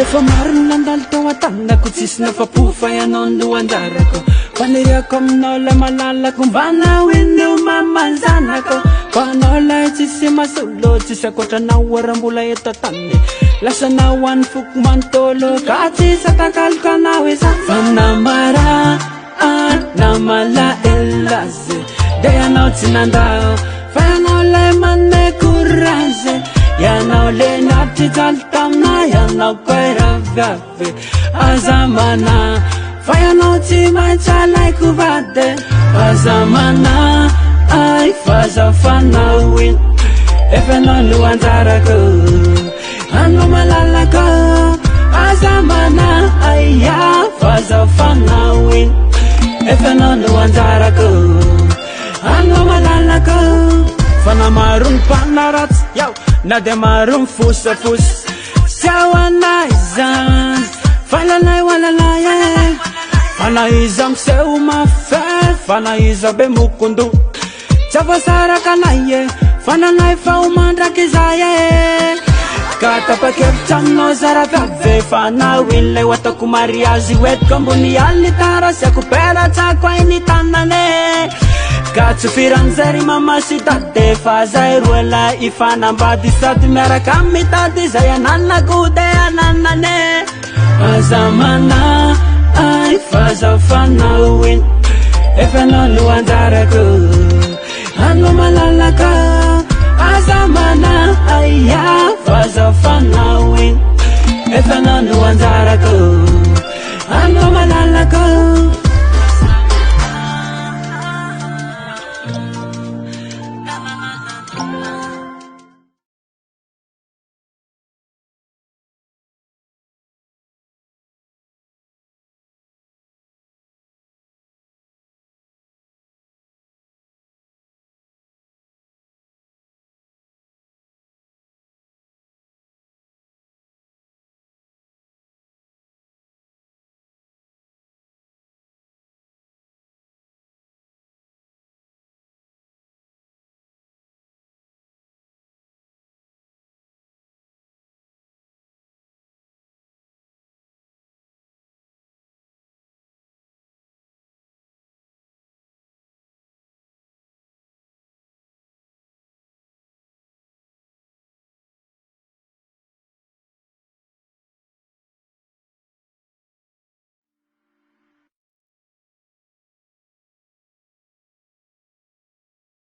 Efa maro ny nandalo tao an-tanako tsisy nafa-po fa ianao no anjarako faniriako aminao lay malalako mba nahoino mamanjanako fa anao lay tsisy masolo tsisy akoatranao arambola eto tany lasanao any foko mantolo ka tsisy atakaloko anao isa fa namara namala elazy de ianao tsy nandao fa ianao lay manome courage ianao le napitry jaly taminay ianao koa raviavy azamana fa ianao tsy maintsy alaiko vady azamana ay fazafanao iny efa anao no anjarako anao malalako azamana aya fazafanao iny efa anao no anjarako anao malalako fa na maro ny mpanaratsy yao na de maro ny fosafosy sy ao anay zany fa lalay walalay fa na iza miseho mafay fa na iza be mokondo tsy avasaraka anay fa nanay fa homandraky izay ka tapakevitra aminao zaraviavy fa anao iny lay ho ataoko mariazy hoentiko ambony alitara siako peratsako ainy tanane ka tsy firan'izay ry mamasitady fa zay roa lay ifanambady sady miaraka mitady zay ananako de ananane azamana ay fazafanao iny efa anao no anjarako anao malalaka